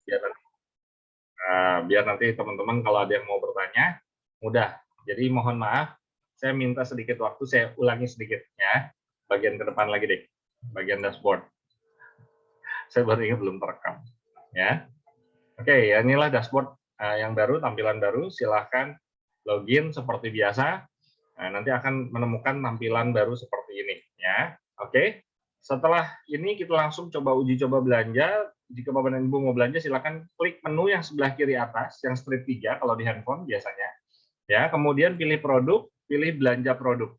biar biar nanti teman-teman kalau ada yang mau bertanya, mudah. Jadi mohon maaf, saya minta sedikit waktu, saya ulangi sedikit ya. Bagian ke depan lagi deh, bagian dashboard. Saya baru ingat belum terekam. Ya. Oke, ya inilah dashboard yang baru, tampilan baru. Silahkan login seperti biasa. Nah, nanti akan menemukan tampilan baru seperti ini. Ya, oke. Setelah ini kita langsung coba uji coba belanja. Jika Bapak dan Ibu mau belanja, silakan klik menu yang sebelah kiri atas, yang strip 3 kalau di handphone biasanya. Ya, kemudian pilih produk, pilih belanja produk.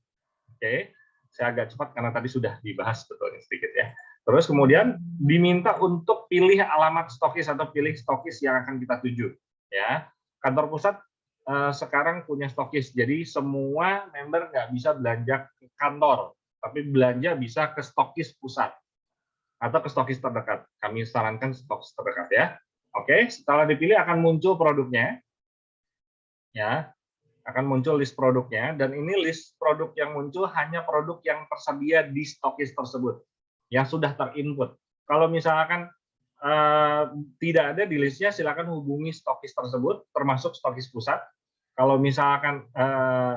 Oke, saya agak cepat karena tadi sudah dibahas sebetulnya sedikit ya. Terus kemudian diminta untuk pilih alamat stokis atau pilih stokis yang akan kita tuju. Ya, kantor pusat sekarang punya stokis, jadi semua member nggak bisa belanja ke kantor, tapi belanja bisa ke stokis pusat atau ke stokis terdekat. Kami sarankan stokis terdekat ya. Oke, setelah dipilih akan muncul produknya. Ya, akan muncul list produknya, dan ini list produk yang muncul hanya produk yang tersedia di stokis tersebut, yang sudah terinput. Kalau misalkan tidak ada di listnya, silakan hubungi stokis tersebut, termasuk stokis pusat. Kalau misalkan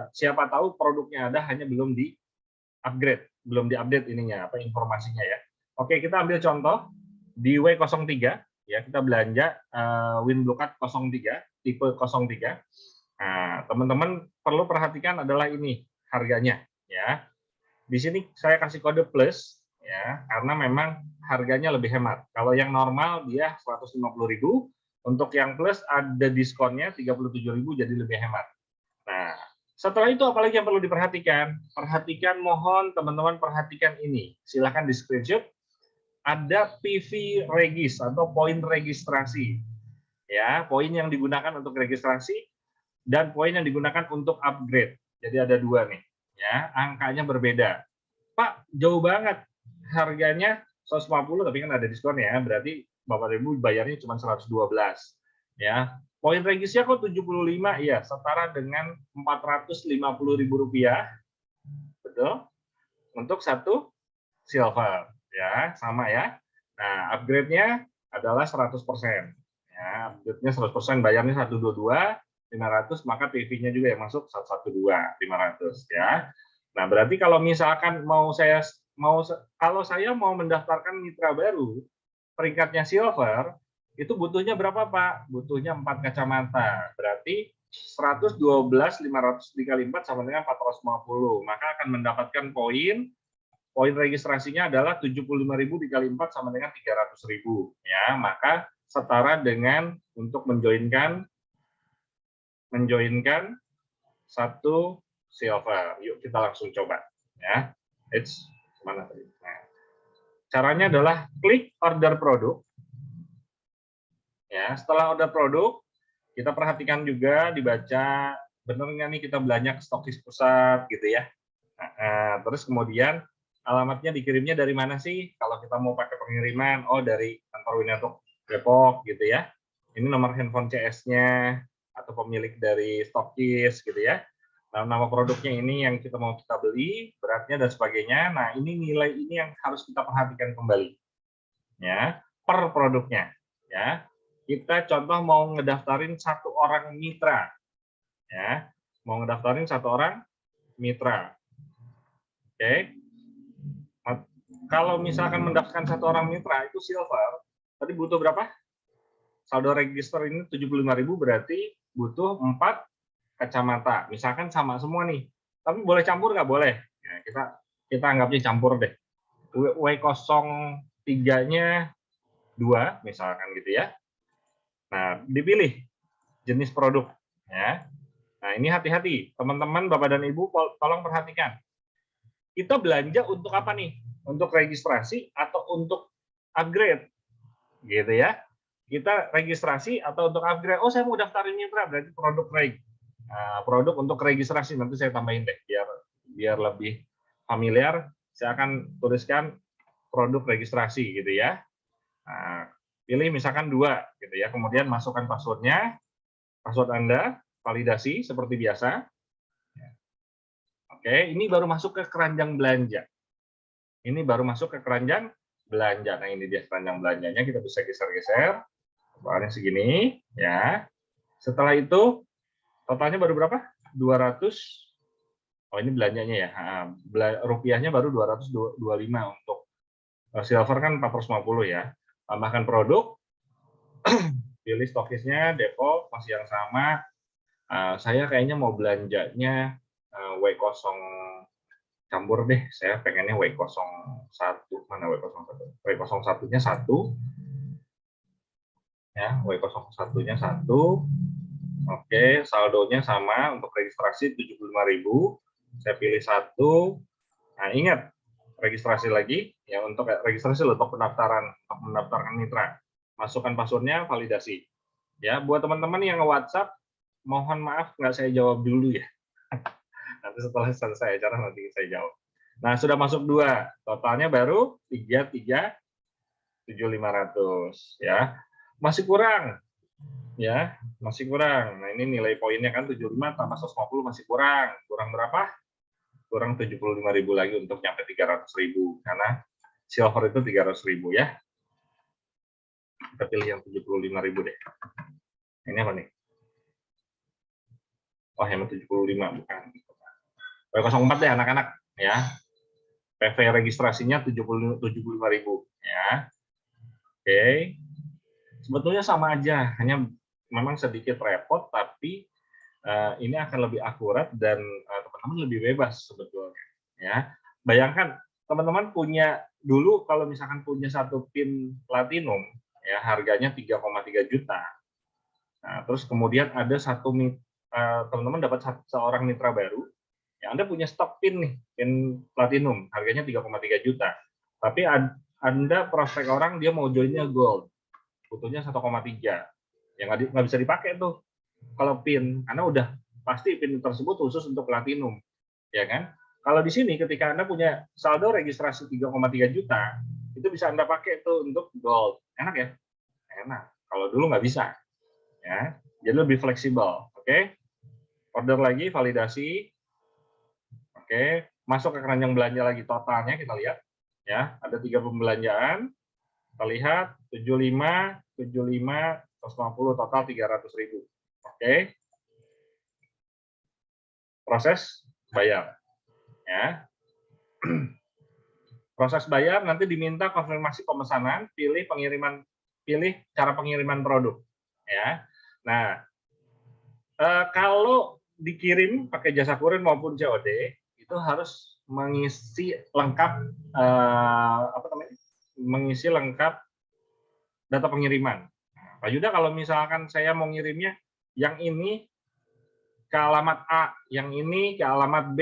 siapa tahu produknya ada, hanya belum di-upgrade, belum di-update ininya, apa informasinya ya. Oke, kita ambil contoh, di W03, ya kita belanja WinBlue-Card 03, tipe 03. Nah, teman-teman perlu perhatikan adalah ini harganya ya. Di sini saya kasih kode plus ya, karena memang harganya lebih hemat. Kalau yang normal dia 150.000, untuk yang plus ada diskonnya 37.000 jadi lebih hemat. Nah, setelah itu apalagi yang perlu diperhatikan? Perhatikan, mohon teman-teman perhatikan ini. Silahkan di screenshot. Ada PV regis atau poin registrasi. Ya, poin yang digunakan untuk registrasi dan poin yang digunakan untuk upgrade. Jadi ada dua nih, ya, angkanya berbeda. Pak, jauh banget, harganya 150, tapi kan ada diskon ya, berarti Bapak Ibu bayarnya cuma 112. Ya, poin regisnya kok 75, iya, setara dengan Rp450.000, betul? Untuk satu silver, ya, sama ya. Nah, upgrade-nya adalah 100%. Ya, upgrade-nya 100%, bayarnya 122. 500, maka PV-nya juga yang masuk 112, 500 ya. Nah, berarti kalau misalkan kalau saya mau mendaftarkan mitra baru, peringkatnya silver, itu butuhnya berapa, Pak? Butuhnya 4 kacamata. Berarti 112, 500 dikali 4 sama dengan 450. Maka akan mendapatkan poin registrasinya adalah 75.000 dikali 4 sama dengan 300.000 ya. Maka setara dengan untuk menjoinkan satu silver. Yuk kita langsung coba ya. Mana tadi? Nah, caranya adalah klik order produk. Ya, setelah order produk, kita perhatikan juga dibaca benar nggak nih kita belanja ke stokis pusat gitu ya. Nah, terus kemudian alamatnya dikirimnya dari mana sih? Kalau kita mau pakai pengiriman, oh dari kantor Winatok Depok gitu ya. Ini nomor handphone CS-nya atau pemilik dari stokis gitu ya. Nah, nama produknya ini yang kita mau kita beli, beratnya dan sebagainya. Nah, ini nilai ini yang harus kita perhatikan kembali. Ya, per produknya ya. Kita contoh mau ngedaftarin satu orang mitra. Ya. Mau ngedaftarin satu orang mitra. Oke. Kalau misalkan mendaftarkan satu orang mitra itu silver, tadi butuh berapa? Saldo register ini 75.000, berarti butuh 4 kacamata. Misalkan sama semua nih. Tapi boleh campur nggak? Boleh. Ya, kita anggapnya campur deh. W03-nya 2 misalkan gitu ya. Nah, dipilih jenis produk ya. Nah, ini hati-hati. Teman-teman, Bapak dan Ibu tolong perhatikan. Kita belanja untuk apa nih? Untuk registrasi atau untuk upgrade? Gitu ya. Kita registrasi atau untuk upgrade. Oh, saya mau daftarin mitra, berarti produk reg. Nah, produk untuk registrasi nanti saya tambahin deh biar lebih familiar. Saya akan tuliskan produk registrasi gitu ya. Nah, pilih misalkan 2 gitu ya. Kemudian masukkan passwordnya, password Anda, validasi seperti biasa. Oke, ini baru masuk ke keranjang belanja. Ini baru masuk ke keranjang belanja. Nah, ini dia keranjang belanjanya, kita bisa geser-geser. Totalnya segini, ya. Setelah itu totalnya baru berapa? 200. Oh, ini belanjanya ya. Rupiahnya baru 225 untuk silver kan 450 ya. Tambahkan produk, pilih stokisnya, default masih yang sama. Saya kayaknya mau belanjanya W0 campur deh. Saya pengennya W01. Mana W01? W01-nya 1. Ya, W01-nya 1. Oke, saldonya sama untuk registrasi 75.000. Saya pilih 1. Nah, ingat registrasi lagi ya, untuk registrasi untuk mendaftarkan mitra. Masukkan passwordnya, validasi. Ya, buat teman-teman yang WhatsApp, mohon maaf nggak saya jawab dulu ya. Nanti setelah selesai acara nanti saya jawab. Nah, sudah masuk 2. Totalnya baru 33.500 ya. Masih kurang. Ya, masih kurang. Nah, ini nilai poinnya kan 75 tambah 150 masih kurang. Kurang berapa? Kurang 75.000 lagi untuk nyampe 300.000 karena silver itu 300.000 ya. Kita pilih yang 75.000 deh. Ini apa nih? Oh, yang 75 bukan. W04 deh anak-anak ya. PV registrasinya 75.000 ya. Oke. Sebetulnya sama aja, hanya memang sedikit repot tapi ini akan lebih akurat dan teman-teman lebih bebas sebetulnya ya. Bayangkan teman-teman punya dulu kalau misalkan punya satu pin platinum ya harganya 3,3 juta. Nah, terus kemudian ada teman-teman dapat seorang mitra baru, ya Anda punya stok pin nih, pin platinum harganya 3,3 juta. Tapi Anda prospek orang dia mau joinnya gold, butuhnya 1,3. Ya nggak bisa dipakai tuh kalau pin, karena udah pasti pin tersebut khusus untuk platinum, ya kan? Kalau di sini ketika Anda punya saldo registrasi 3,3 juta, itu bisa Anda pakai tuh untuk gold. Enak ya? Enak. Kalau dulu nggak bisa, ya. Jadi lebih fleksibel, oke? Order lagi, validasi, oke. Masuk ke keranjang belanja lagi, totalnya kita lihat, ya. Ada 3 pembelanjaan, kita lihat 75, 75, 150, total 300.000, oke. Proses bayar, ya. Proses bayar nanti diminta konfirmasi pemesanan, pilih cara pengiriman produk, ya. Nah, kalau dikirim pakai jasa kurir maupun COD itu harus mengisi lengkap mengisi lengkap data pengiriman. Nah, Pak Yuda, kalau misalkan saya mau ngirimnya yang ini ke alamat A, yang ini ke alamat B,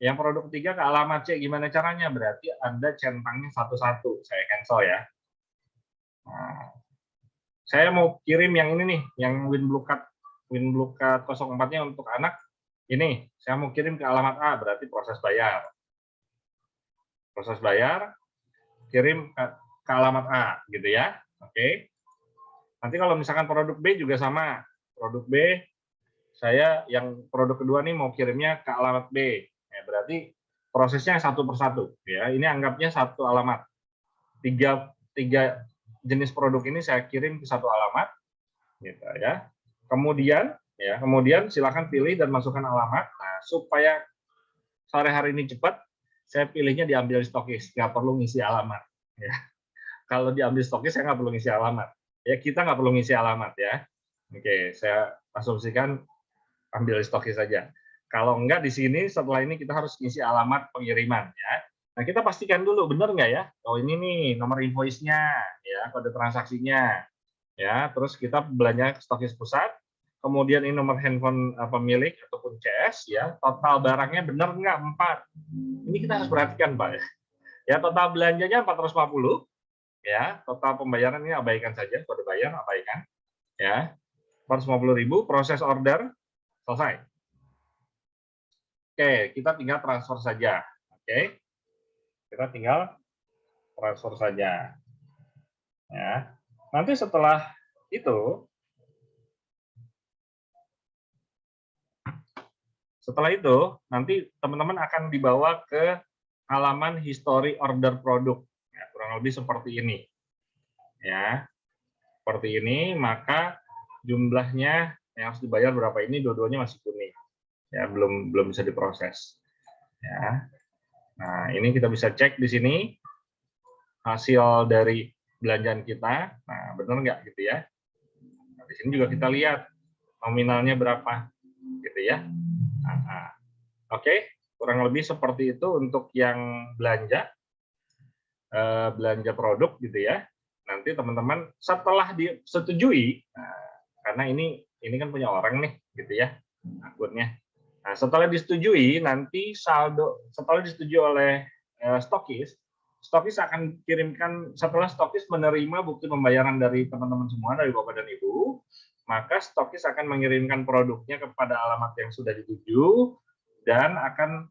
yang produk ketiga ke alamat C, gimana caranya? Berarti Anda centangnya satu-satu. Saya cancel ya. Nah, saya mau kirim yang ini nih, yang WinBlueCard 04-nya untuk anak. Ini, saya mau kirim ke alamat A, berarti proses bayar. Proses bayar, kirim ke alamat A, gitu ya. Oke. Nanti kalau misalkan produk B juga sama. Produk B, saya yang produk kedua nih mau kirimnya ke alamat B. Ya, berarti prosesnya satu persatu. Ya, ini anggapnya satu alamat. Tiga jenis produk ini saya kirim ke satu alamat. Gitu ya. Kemudian silakan pilih dan masukkan alamat. Nah, supaya sore hari ini cepat, saya pilihnya diambil stokis, nggak perlu ngisi alamat. Ya. Kalau diambil stokis, saya nggak perlu ngisi alamat. Ya, kita nggak perlu ngisi alamat ya. Oke, saya asumsikan ambil stokis saja. Kalau enggak di sini, setelah ini kita harus ngisi alamat pengiriman ya. Nah, kita pastikan dulu benar nggak ya? Oh, ini nih nomor invoice-nya, ya, kode transaksinya, ya. Terus kita belanja stokis pusat, kemudian ini nomor handphone pemilik ataupun CS, ya. Total barangnya benar nggak 4. Ini kita harus perhatikan, Pak. Ya, total belanjanya 450, ya. Total pembayaran ini abaikan saja, kode bayar abaikan, ya. 450.000, proses order selesai. Oke, kita tinggal transfer saja. Oke, kita tinggal transfer saja. Ya, nanti setelah itu, nanti teman-teman akan dibawa ke halaman history order produk. Ya, kurang lebih seperti ini. Ya, seperti ini, maka jumlahnya yang harus dibayar berapa ini, dua-duanya masih kuning. Ya, belum bisa diproses. Ya. Nah, ini kita bisa cek di sini hasil dari belanjaan kita. Nah, benar nggak gitu ya? Nah, di sini juga kita lihat nominalnya berapa, gitu ya. Nah, oke, kurang lebih seperti itu untuk yang belanja produk gitu ya. Nanti teman-teman setelah disetujui, nah, karena ini kan punya orang nih, gitu ya, akunnya. Nah, setelah disetujui, nanti saldo setelah disetujui oleh stokis, stokis akan kirimkan, setelah stokis menerima bukti pembayaran dari teman-teman semua, dari Bapak dan Ibu, maka stokis akan mengirimkan produknya kepada alamat yang sudah dituju dan akan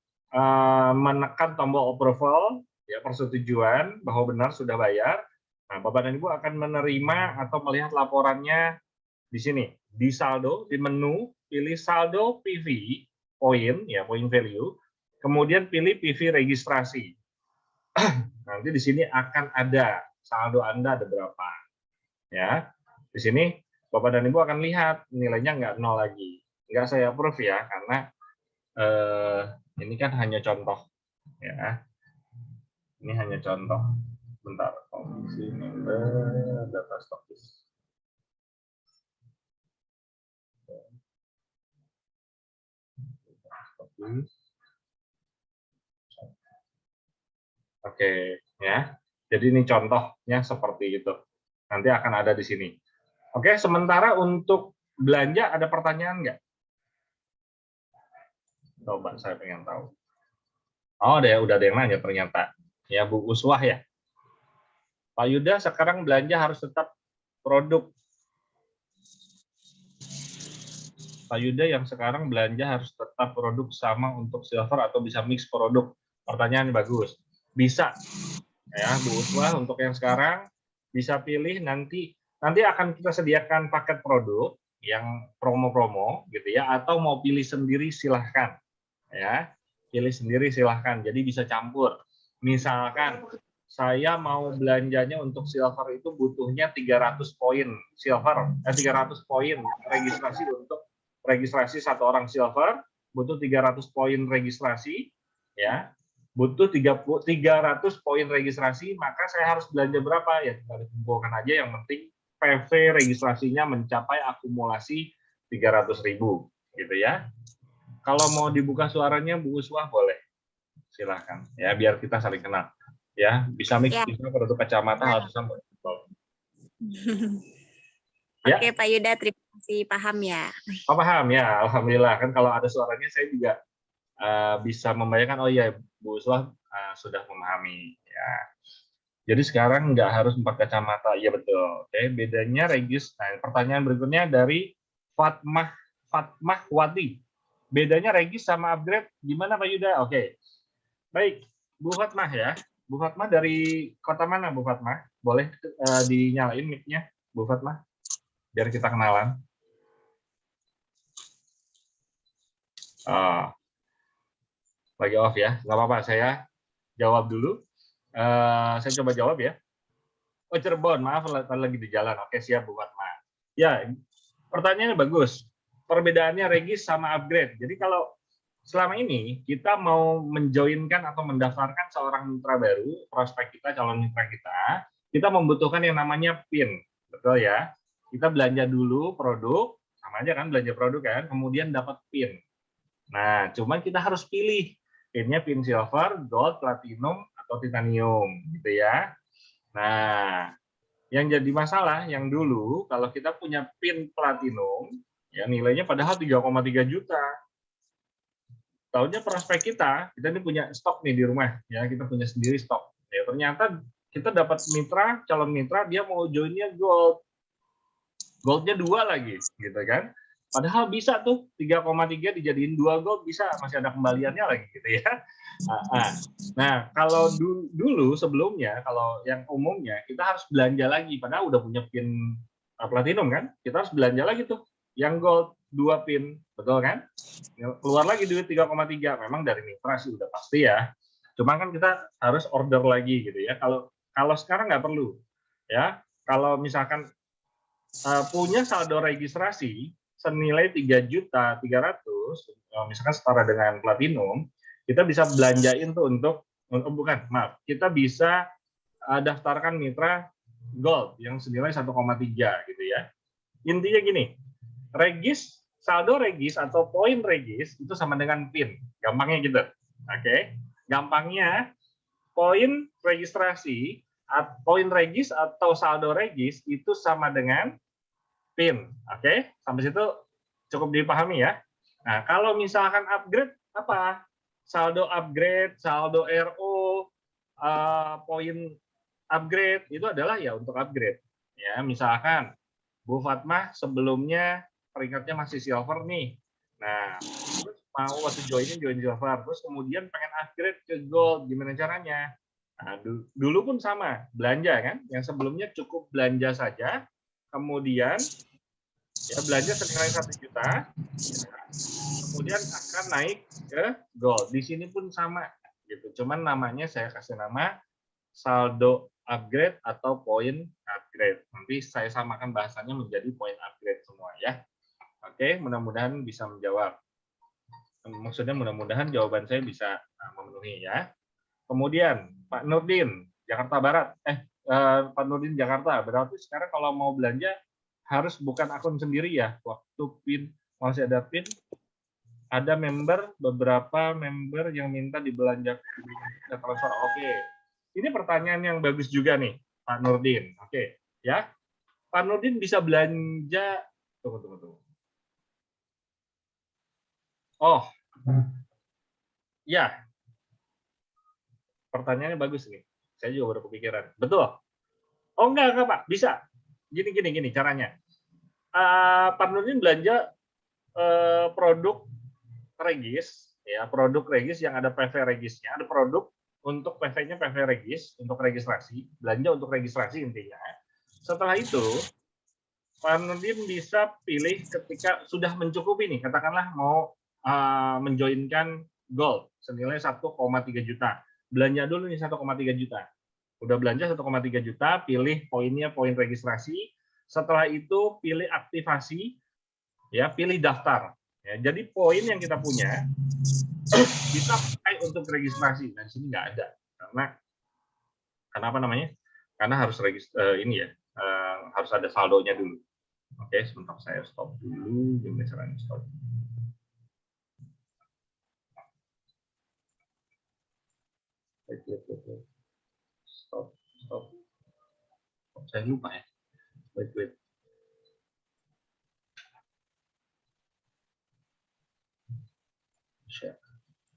menekan tombol approval, ya, persetujuan bahwa benar sudah bayar. Nah, Bapak dan Ibu akan menerima atau melihat laporannya di sini, di saldo, di menu, pilih saldo PV, poin, ya, point value, kemudian pilih PV registrasi. Nanti di sini akan ada saldo Anda ada berapa. Ya, di sini Bapak dan Ibu akan lihat nilainya nggak nol lagi. Nggak saya approve ya, karena ini kan hanya contoh. Ya, ini hanya contoh. Bentar, komisi member data stokis. Oke, ya. Jadi ini contohnya seperti itu. Nanti akan ada di sini. Oke, sementara untuk belanja ada pertanyaan nggak? Coba saya pengen tahu. Oh, udah ada yang nanya ternyata. Ya, Bu Uswah ya. Pak Yuda, sekarang belanja harus tetap produk. Pak Yuda yang sekarang belanja harus tetap produk sama untuk silver atau bisa mix produk? Pertanyaan bagus. Bisa. Ya, Bu Uswah, untuk yang sekarang bisa pilih nanti akan kita sediakan paket produk yang promo-promo gitu ya, atau mau pilih sendiri silahkan ya, pilih sendiri silahkan, jadi bisa campur. Misalkan saya mau belanjanya untuk silver itu butuhnya 300 poin silver, 300 poin registrasi untuk registrasi satu orang silver, butuh 300 poin registrasi ya, butuh 300 poin registrasi, maka saya harus belanja berapa? Ya tinggal dikumpulkan aja, yang penting PV registrasinya mencapai akumulasi 300.000 gitu ya. Kalau mau dibuka suaranya Bu Uswah boleh. Silahkan ya, biar kita saling kenal. Ya, bisa mix Ya. bisa produk kacamata harus sama. Ya. Oke, Pak Yuda, terima kasih, paham ya. Oh, paham ya, alhamdulillah. Kan kalau ada suaranya saya juga bisa membayangkan, oh iya, Bu Uswah sudah memahami. Ya. Jadi sekarang nggak harus 4 kacamata, iya betul. Oke, bedanya regis. Nah, pertanyaan berikutnya dari Fatmah Wati. Bedanya regis sama upgrade gimana Pak Yuda? Oke, baik, Bu Fatmah ya. Bu Fatmah dari kota mana Bu Fatmah? Boleh dinyalain mic-nya Bu Fatmah, biar kita kenalan. Lagi off ya, nggak apa-apa, saya jawab dulu. Saya coba jawab ya. Oh, Cirebon, maaf lagi di jalan. Oke, siap Bu Fatmah. Ya, pertanyaannya bagus. Perbedaannya regis sama upgrade. Jadi kalau selama ini kita mau menjoinkan atau mendaftarkan seorang mitra baru, prospek kita, calon mitra kita membutuhkan yang namanya PIN. Betul ya? Kita belanja dulu produk, sama aja kan belanja produk kan, kemudian dapat PIN. Nah, cuman kita harus pilih PIN-nya PIN silver, gold, platinum, atau titanium gitu ya. Nah, yang jadi masalah yang dulu kalau kita punya PIN platinum, ya nilainya padahal 3,3 juta. Tahunya prospek kita ini punya stok nih di rumah, ya kita punya sendiri stok. Ya ternyata kita dapat mitra, calon mitra dia mau joinnya gold. Goldnya 2 lagi, gitu kan. Padahal bisa tuh 3,3 dijadiin 2 gold, bisa, masih ada kembaliannya lagi gitu ya. Nah, kalau dulu sebelumnya, kalau yang umumnya kita harus belanja lagi, padahal udah punya PIN platinum kan, kita harus belanja lagi tuh yang gold 2 PIN, betul kan? Keluar lagi duit 3,3, memang dari mitra sih udah pasti ya. Cuma kan kita harus order lagi gitu ya. Kalau sekarang nggak perlu ya. Kalau misalkan punya saldo registrasi senilai 3.300.000, misalkan setara dengan platinum, kita bisa belanjain tuh untuk bukan, maaf, kita bisa daftarkan mitra gold yang senilai 1,3 gitu ya. Intinya gini, saldo regis atau poin regis itu sama dengan PIN. Gampangnya gitu. Oke. Gampangnya poin registrasi, poin regis atau saldo regis itu sama dengan PIN. Oke. Sampai situ cukup dipahami ya. Nah, kalau misalkan upgrade apa? Saldo upgrade, saldo RO, poin upgrade itu adalah ya untuk upgrade. Ya, misalkan Bu Fatmah sebelumnya peringkatnya masih silver nih. Nah, terus mau waktu join silver, terus kemudian pengen upgrade ke gold, gimana caranya? Nah, dulu pun sama, belanja kan, yang sebelumnya cukup belanja saja, kemudian ya belanja senilai 1 juta, ya, kemudian akan naik ke gold. Di sini pun sama, gitu. Cuman namanya saya kasih nama saldo upgrade atau poin upgrade. Nanti saya samakan bahasanya menjadi poin upgrade semua ya. Oke, mudah-mudahan bisa menjawab. Maksudnya mudah-mudahan jawaban saya bisa memenuhi ya. Kemudian Pak Nurdin, Jakarta Barat. Pak Nurdin Jakarta. Berarti sekarang kalau mau belanja harus bukan akun sendiri ya. Waktu PIN masih ada PIN, ada beberapa member yang minta dibelanjakan transfer. Oke. Ini pertanyaan yang bagus juga nih, Pak Nurdin. Oke, ya. Pak Nurdin bisa belanja. Tunggu. Oh, ya. Pertanyaannya bagus nih. Saya juga baru kepikiran. Betul. Oh, enggak, Pak. Bisa. Gini caranya. Pak Nurdin belanja produk regis, ya, produk regis yang ada PV regisnya, ada produk untuk PV-nya PV regis, untuk registrasi, belanja untuk registrasi intinya. Setelah itu, Pak Nurdin bisa pilih ketika sudah mencukupi nih, katakanlah mau menjoinkan gold senilai 1,3 juta. Belanja dulu nih 1,3 juta. Udah belanja 1,3 juta, pilih poinnya poin registrasi. Setelah itu pilih aktivasi, ya, pilih daftar. Ya, jadi poin yang kita punya bisa pakai untuk registrasi. Nah, di sini nggak ada karena apa namanya? Karena harus ini ya, harus ada saldonya dulu. Oke, sebentar saya stop dulu. Gimana caranya stop? Stop. Saya lupa ya. Wait.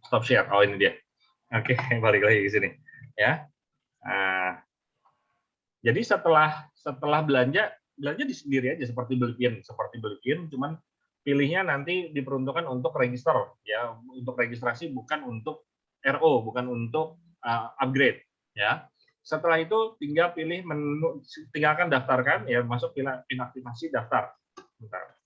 Stop share. Oh, ini dia. Oke, balik lagi ke sini. Ya. Jadi setelah belanja di sendiri aja seperti beli PIN, cuman pilihnya nanti diperuntukkan untuk register, ya, untuk registrasi, bukan untuk RO, bukan untuk upgrade, ya. Setelah itu tinggal pilih menu, tinggalkan daftarkan, ya, masuk PIN aktivasi daftar. Bentar.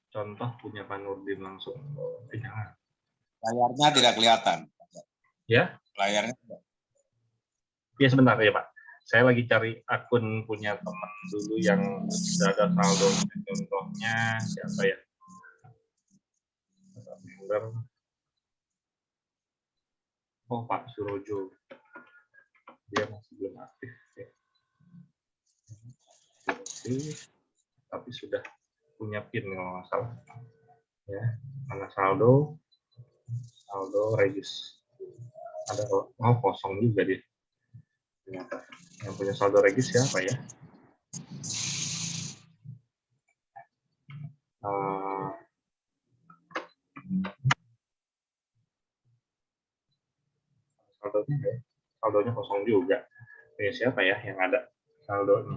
Contoh punya Pak Nurdin langsung. Jangan. Layarnya tidak kelihatan. Ya? Layarnya tidak. Ya, sebentar ya Pak. Saya lagi cari akun punya teman dulu yang sudah ada saldo. Contohnya siapa ya? Member. Oh, Pak Surojo. Dia masih belum aktif. Ya. Tapi sudah punya PIN kalau nggak salah. Ya, mana saldo regis. Ada kosong juga dia. Ternyata yang punya saldo regis siapa ya? Saldonya kosong juga. Ini siapa ya yang ada saldonya?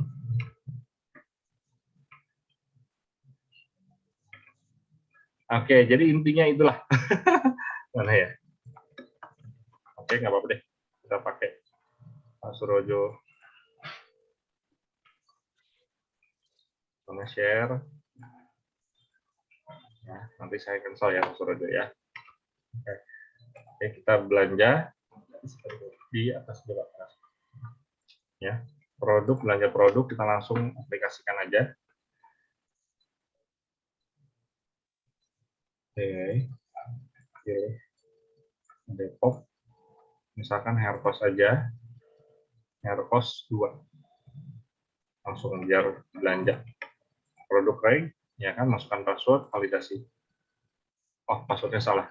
Oke, jadi intinya itulah. Mana ya? Oke, nggak apa-apa deh. Kita pakai Pak Surojo. Mana share. Ya, nanti saya cancel ya, Mas Rojo ya. Oke. Oke, kita belanja di atas juga. Ya, produk, belanja produk, kita langsung aplikasikan aja. Oke, pilih Depok, misalkan Hertos aja, Hertos 2, langsung biar belanja produk reg, ya kan, masukkan password, validasi. Oh, passwordnya salah.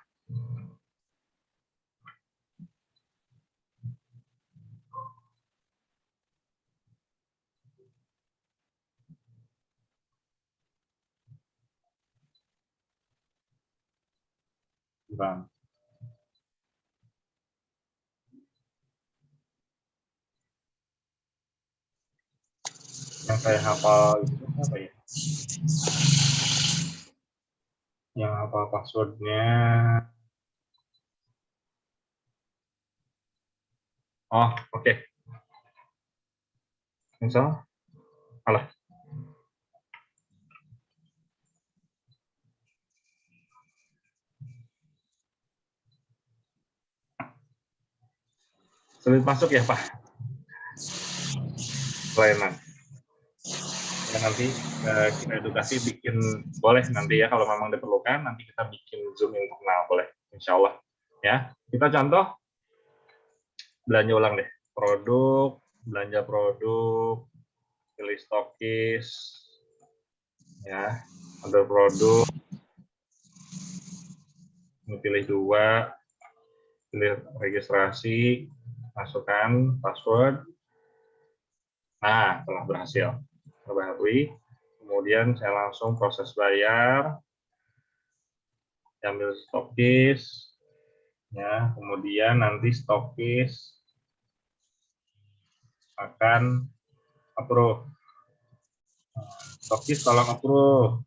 Bang. Yang saya hafal itu apa ya? Yang hafal passwordnya. Oh, oke. Misal, alah. Sulit masuk ya, Pak? Kelainan. Ya, nanti kita edukasi bikin, boleh nanti ya, kalau memang diperlukan, nanti kita bikin Zoom internal, boleh. Insya Allah. Ya, kita contoh, belanja ulang deh. Produk, belanja produk, pilih stokis, ya, order produk, pilih 2, pilih registrasi, masukkan password. Nah, telah berhasil. Perbaharui. Kemudian saya langsung proses bayar, ambil stokis, ya. Kemudian nanti stokis akan approve. Stokis tolong approve.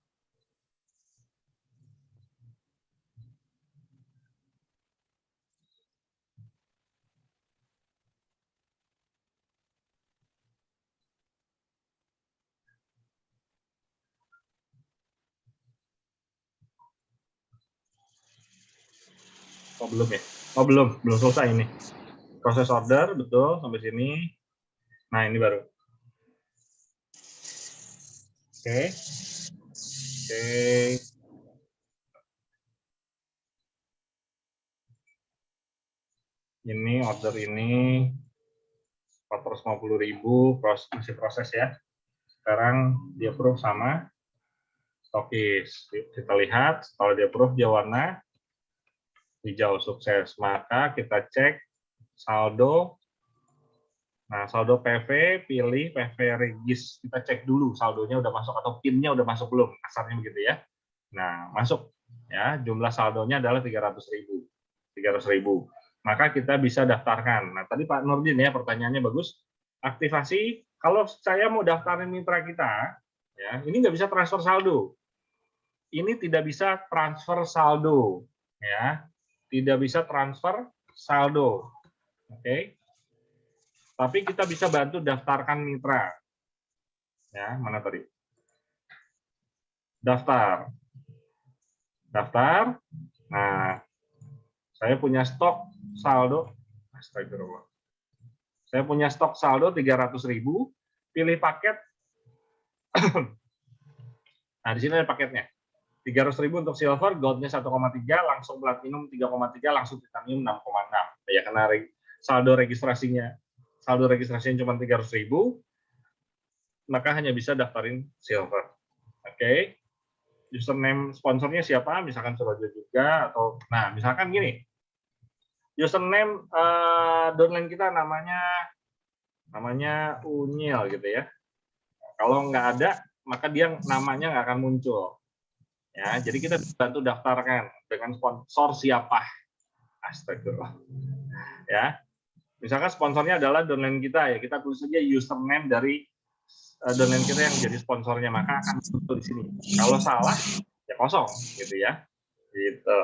Oh belum ya? Oh belum selesai ini. Proses order betul sampai sini. Nah ini baru. Oke. Ini order ini 450.000, masih proses ya. Sekarang di approve sama stokis. Kita lihat kalau di approve dia warna hijau sukses. Maka kita cek saldo. Nah, saldo PV, pilih PV Regis. Kita cek dulu saldonya udah masuk atau PIN-nya udah masuk belum. Kasarnya begitu ya. Nah, masuk. Ya, jumlah saldonya adalah 300.000. 300.000. Maka kita bisa daftarkan. Nah, tadi Pak Nurdin ya, pertanyaannya bagus. Aktivasi, kalau saya mau daftarin mitra kita, ya, ini nggak bisa transfer saldo. Ini tidak bisa transfer saldo. Ya, tidak bisa transfer saldo. Oke. Tapi kita bisa bantu daftarkan mitra. Ya, mana tadi? Daftar. Daftar. Nah, saya punya stok saldo. Astagfirullah. Saya punya stok saldo 300.000. Pilih paket. Nah, di sini ada paketnya. 300.000 untuk silver, goldnya 1,3, langsung platinum 3,3, langsung titanium 6,6. Ya, karena saldo registrasinya cuma 300.000, maka hanya bisa daftarin silver. Oke. Username sponsornya siapa? Misalkan Surojo juga, atau nah misalkan gini. Username downline kita namanya Unyil gitu ya. Kalau nggak ada, maka dia namanya nggak akan muncul. Ya, jadi kita bantu daftarkan dengan sponsor siapa. Astagfirullah. Ya. Misalkan sponsornya adalah downline kita ya, kita tulis saja username dari downline kita yang jadi sponsornya, maka akan muncul di sini. Kalau salah ya kosong gitu ya. Gitu.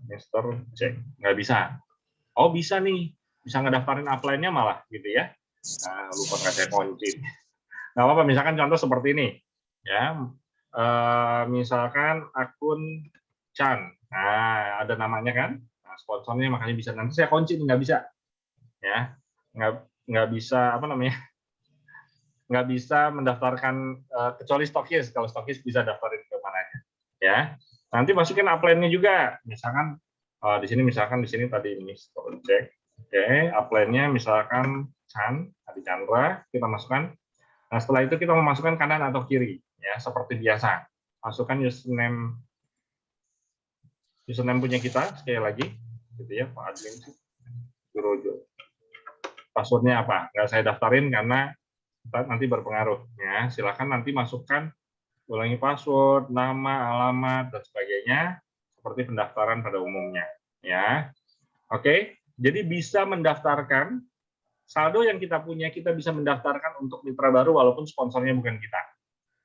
Mister cek nggak bisa. Oh bisa nih, bisa ngedaftarin upline-nya malah gitu ya. Nah, lupa nggak saya kunci. Nggak apa-apa, misalkan contoh seperti ini. Ya, misalkan akun Chan, nah ada namanya kan, nah, sponsornya makanya bisa. Nanti saya kunci nggak bisa, ya, nggak bisa apa namanya, nggak bisa mendaftarkan kecuali stokis. Kalau stokis bisa daftarin ke mana aja, ya. Nanti masukin upline-nya juga, misalkan di sini tadi ini cek, oke, upline-nya misalkan Chan, Adi Chandra, kita masukkan. Nah, setelah itu kita memasukkan kanan atau kiri, ya seperti biasa. Masukkan username punya kita sekali lagi, gitu ya, Pak Admin Surojo. Passwordnya apa? Nggak saya daftarin karena nanti berpengaruh. Ya, silakan nanti masukkan, ulangi password, nama, alamat, dan sebagainya, seperti pendaftaran pada umumnya. Ya, oke. Jadi bisa mendaftarkan saldo yang kita punya, kita bisa mendaftarkan untuk mitra baru walaupun sponsornya bukan kita.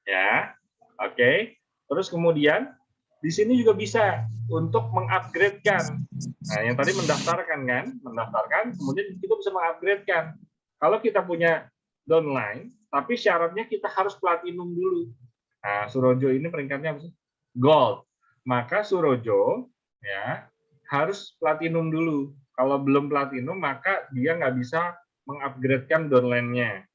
Ya, oke. Terus kemudian di sini juga bisa untuk mengupgrade-kan. Nah, yang tadi mendaftarkan, kemudian kita bisa mengupgrade-kan. Kalau kita punya downline, tapi syaratnya kita harus platinum dulu. Nah, Surojo ini peringkatnya apa sih? Gold. Maka Surojo ya harus platinum dulu. Kalau belum platinum, maka dia nggak bisa mengupgrade-kan downline-nya.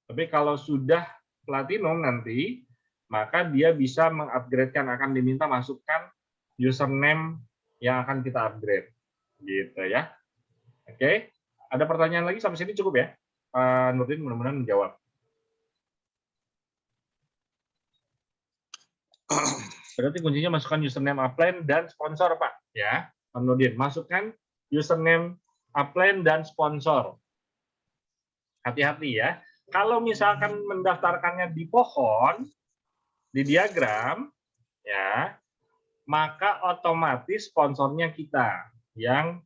Tapi kalau sudah platinum nanti, maka dia bisa mengupgrade-kan, akan diminta masukkan username yang akan kita upgrade. Gitu ya. Oke. Ada pertanyaan lagi sampai sini cukup ya? Pak Nurdin mudah-mudahan menjawab. Berarti kuncinya masukkan username upline dan sponsor, Pak. Ya, Pak Nurdin, masukkan username upline dan sponsor. Hati-hati ya. Kalau misalkan mendaftarkannya di pohon, di diagram, ya, maka otomatis sponsornya kita yang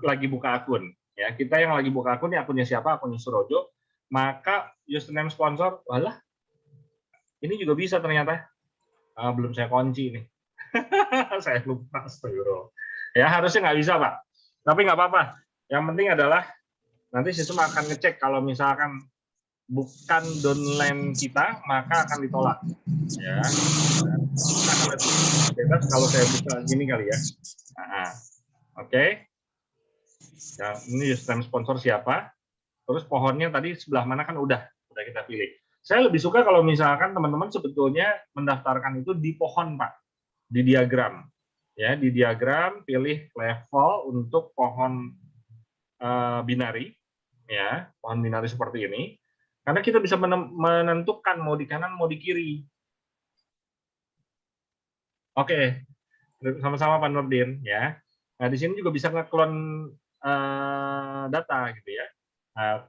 lagi buka akun. Ya, kita yang lagi buka akun, ya akunnya siapa? Akunnya Surojo. Maka username sponsor, walah, ini juga bisa ternyata. Belum saya kunci nih. Saya lupa, astagfirullah. Ya, harusnya nggak bisa, Pak. Tapi nggak apa-apa. Yang penting adalah nanti sistem akan ngecek kalau misalkan bukan downline kita, maka akan ditolak. Ya, kita akan bebas kalau saya buka gini kali ya. Nah, oke. Ya, ini username sponsor siapa? Terus pohonnya tadi sebelah mana kan udah kita pilih. Saya lebih suka kalau misalkan teman-teman sebetulnya mendaftarkan itu di pohon, Pak, di diagram. Ya, di diagram pilih level untuk pohon binari, ya, pohon binari seperti ini. Karena kita bisa menentukan mau di kanan mau di kiri. Oke, sama-sama Pak Nurdin ya. Nah, di sini juga bisa ngeklon data gitu ya. Nah,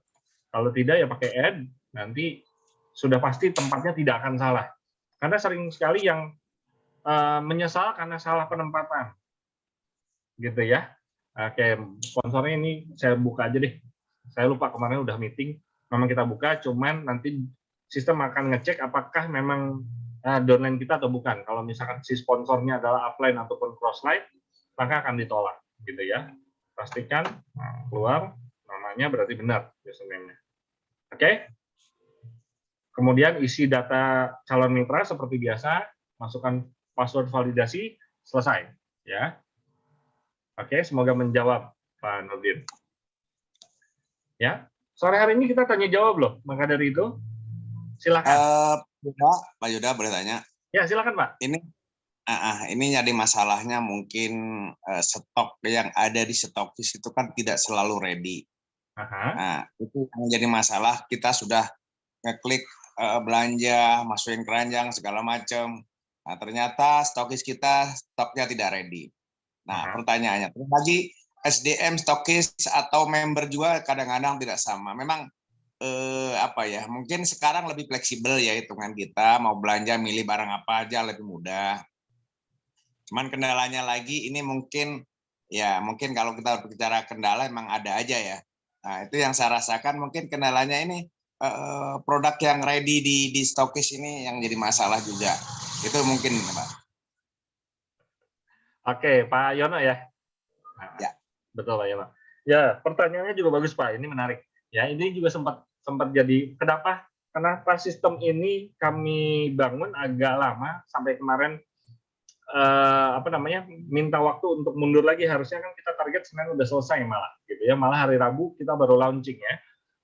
kalau tidak ya pakai add, nanti sudah pasti tempatnya tidak akan salah. Karena sering sekali yang menyesal karena salah penempatan. Gitu ya. Oke, sponsornya ini saya buka aja deh. Saya lupa kemarin udah meeting, memang kita buka, cuman nanti sistem akan ngecek apakah memang downline kita atau bukan. Kalau misalkan si sponsornya adalah upline ataupun crossline, maka akan ditolak, gitu ya. Pastikan keluar namanya berarti benar username-nya. Oke. Kemudian isi data calon mitra seperti biasa, masukkan password validasi, selesai, ya. Oke, semoga menjawab Pak Nurdin. Ya, sore hari ini kita tanya jawab loh. Maka dari itu, silakan. Pak Yuda boleh tanya? Ya, silakan Pak. Ini jadi masalahnya mungkin stok yang ada di stokis itu kan tidak selalu ready. Nah, itu yang jadi masalah. Kita sudah ngeklik belanja, masukin keranjang segala macam. Nah, ternyata stokis kita stoknya tidak ready. Nah, pertanyaannya, terus lagi SDM, stokis atau member juga kadang-kadang tidak sama. Memang apa ya? Mungkin sekarang lebih fleksibel ya hitungan kita, mau belanja milih barang apa aja lebih mudah. Cuman kendalanya lagi ini mungkin kalau kita berbicara kendala emang ada aja ya. Nah, itu yang saya rasakan mungkin kendalanya ini produk yang ready di stokis ini yang jadi masalah juga. Itu mungkin, Pak. Oke, Pak Yono ya. Ya. Betul Pak Yono. Ya, pertanyaannya juga bagus Pak. Ini menarik. Ya, ini juga sempat jadi kenapa kenapa sistem ini kami bangun agak lama sampai kemarin minta waktu untuk mundur lagi. Harusnya kan kita target Senin udah selesai malah gitu ya, malah hari Rabu kita baru launching ya,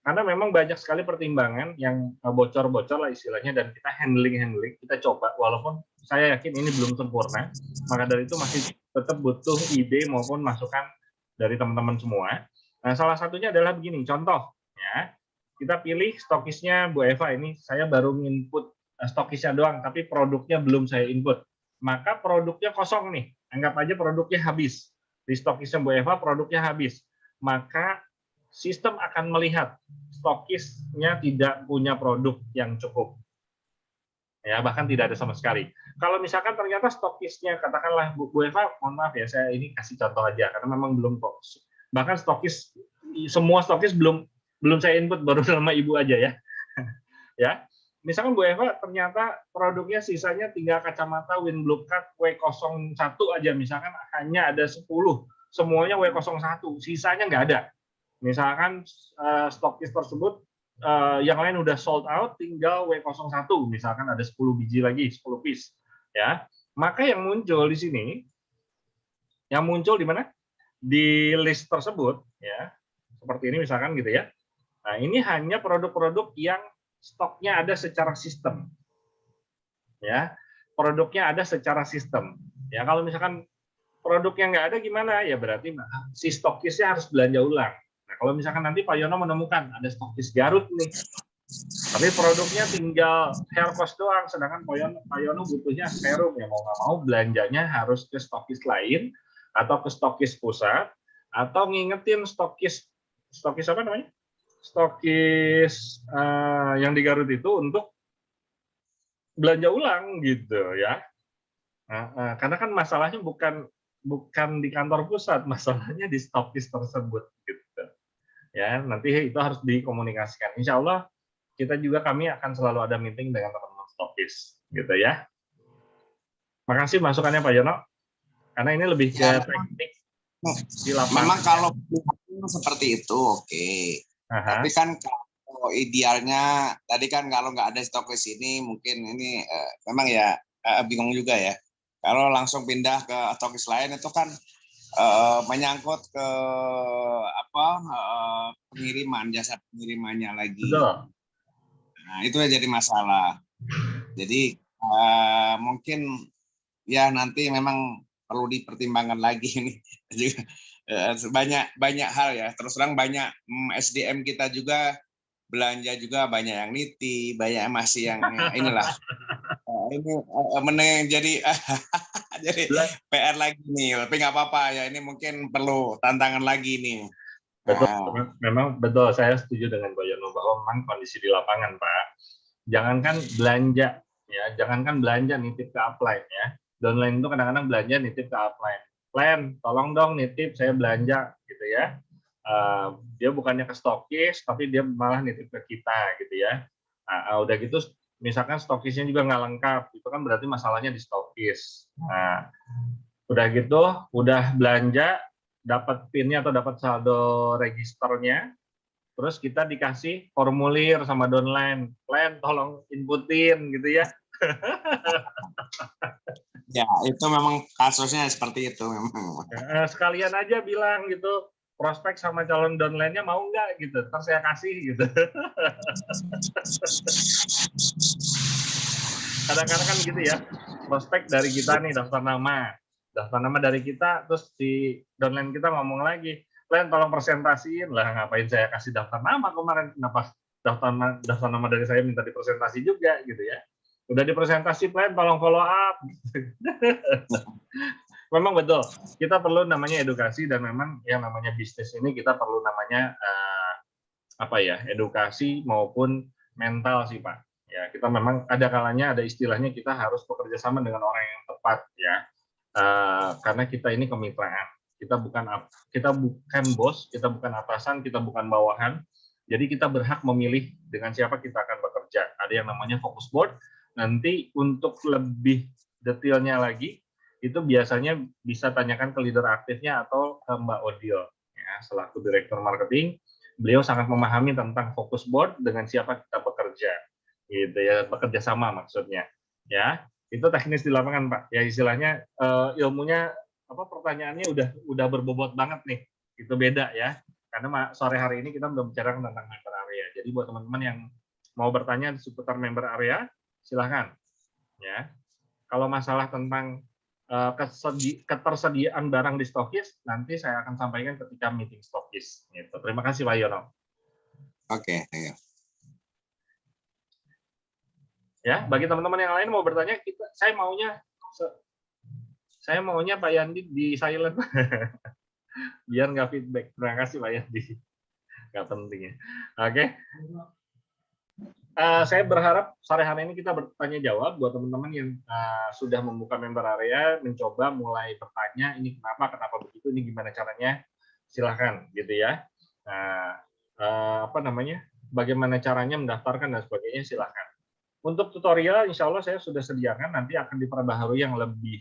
karena memang banyak sekali pertimbangan yang bocor-bocor lah istilahnya, dan kita handling kita coba, walaupun saya yakin ini belum sempurna, maka dari itu masih tetap butuh ide maupun masukan dari teman-teman semua. Nah, salah satunya adalah begini, contoh ya, kita pilih stokisnya Bu Eva, ini saya baru input stokisnya doang, tapi produknya belum saya input. Maka produknya kosong nih, anggap aja produknya habis. Di stokisnya Bu Eva produknya habis. Maka sistem akan melihat stokisnya tidak punya produk yang cukup. Ya, bahkan tidak ada sama sekali. Kalau misalkan ternyata stokisnya, katakanlah Bu Eva, mohon maaf ya, saya ini kasih contoh aja, karena memang belum fokus. Bahkan stokis, semua stokis belum saya input, baru nama Ibu aja ya. Ya, misalkan Bu Eva ternyata produknya sisanya tinggal kacamata Winbluecut W01 aja, misalkan hanya ada 10, semuanya W01, sisanya nggak ada. Misalkan stokis tersebut yang lain udah sold out, tinggal W01, misalkan ada 10 biji lagi, 10 piece. Ya, maka yang muncul di sini, yang muncul di mana? Di list tersebut, ya, seperti ini misalkan gitu ya. Nah, ini hanya produk-produk yang stoknya ada secara sistem, ya, produknya ada secara sistem. Ya, kalau misalkan produknya nggak ada gimana? Ya berarti si stokisnya harus belanja ulang. Nah, kalau misalkan nanti Pak Yono menemukan ada stokis Garut nih, tapi produknya tinggal hair cost doang, sedangkan Pak Yono butuhnya serum, ya mau nggak mau belanjanya harus ke stokis lain atau ke stokis pusat, atau ngingetin stokis apa namanya? Stokis yang di Garut itu untuk belanja ulang gitu ya. Karena kan masalahnya bukan di kantor pusat, masalahnya di stokis tersebut gitu. Ya, nanti itu harus dikomunikasikan. Insya Allah kami akan selalu ada meeting dengan teman-teman stokis gitu ya. Makasih masukannya Pak Yono. Karena ini lebih ke teknik di lapangan. Memang kalau seperti itu oke. Tapi kan kalau idealnya tadi kan kalau nggak ada stokis ini mungkin ini memang ya bingung juga ya. Kalau langsung pindah ke stokis lain itu kan menyangkut ke pengiriman, jasa pengirimannya lagi. Betul. Nah, itu yang jadi masalah. Jadi mungkin ya nanti memang perlu dipertimbangkan lagi ini. banyak hal ya. Terus terang banyak SDM kita juga belanja juga banyak yang niti, banyak masih yang inilah. Ini jadi PR lagi nih. Tapi nggak apa-apa ya. Ini mungkin perlu tantangan lagi nih. Betul, memang betul. Saya setuju dengan Pak Yono bahwa memang kondisi di lapangan, Pak. Jangankan belanja nitip ke upline ya. Downline itu kadang-kadang belanja nitip ke upline. Plan, tolong dong nitip saya belanja gitu ya. Dia bukannya ke stokis, tapi dia malah nitip ke kita gitu ya. Udah gitu, misalkan stokisnya juga nggak lengkap, itu kan berarti masalahnya di stokis. Nah, udah gitu, udah belanja, dapat PIN-nya atau dapat saldo registernya, terus kita dikasih formulir sama downline, plan tolong inputin gitu ya. Ya, itu memang kasusnya seperti itu memang. Sekalian aja bilang gitu, prospek sama calon downline-nya mau nggak gitu, ntar saya kasih gitu. Kadang-kadang kan gitu ya, prospek dari kita nih, daftar nama dari kita, terus si downline kita ngomong lagi, plan tolong presentasiin lah, ngapain saya kasih daftar nama kemarin, kenapa daftar nama dari saya minta dipresentasi juga gitu ya. Udah dipresentasi plan tolong follow up. Memang betul, kita perlu namanya edukasi, dan memang yang namanya bisnis ini kita perlu namanya edukasi maupun mental sih Pak. Ya, kita memang ada kalanya, ada istilahnya, kita harus bekerja sama dengan orang yang tepat ya. Karena kita ini kemitraan. Kita bukan bos, kita bukan atasan, kita bukan bawahan. Jadi kita berhak memilih dengan siapa kita akan bekerja. Ada yang namanya focus board. Nanti untuk lebih detailnya lagi, itu biasanya bisa tanyakan ke leader aktifnya atau ke Mbak Odil, ya, selaku direktur marketing. Beliau sangat memahami tentang focus board dengan siapa kita bekerja. gitu ya, bekerja sama maksudnya. Ya, itu teknis di lapangan, Pak. Ya istilahnya ilmunya pertanyaannya udah berbobot banget nih. Itu beda ya. Karena sore hari ini kita belum bicara tentang member area. Jadi buat teman-teman yang mau bertanya di seputar member area, silahkan. Ya, kalau masalah tentang ketersediaan barang di stokis, nanti saya akan sampaikan ketika meeting stokis. Gitu. Terima kasih Pak Yono. Oke, thank you. Ya, bagi teman-teman yang lain mau bertanya, saya maunya Pak Yandi di silent, biar nggak feedback. Terima kasih Pak Yandi, nggak penting ya. Oke. Saya berharap sore hari ini kita bertanya jawab buat teman-teman yang sudah membuka member area, mencoba mulai bertanya ini kenapa begitu, ini gimana caranya, silahkan gitu ya. Bagaimana caranya mendaftarkan dan sebagainya, silahkan. Untuk tutorial, insya Allah saya sudah sediakan, nanti akan diperbaharui yang lebih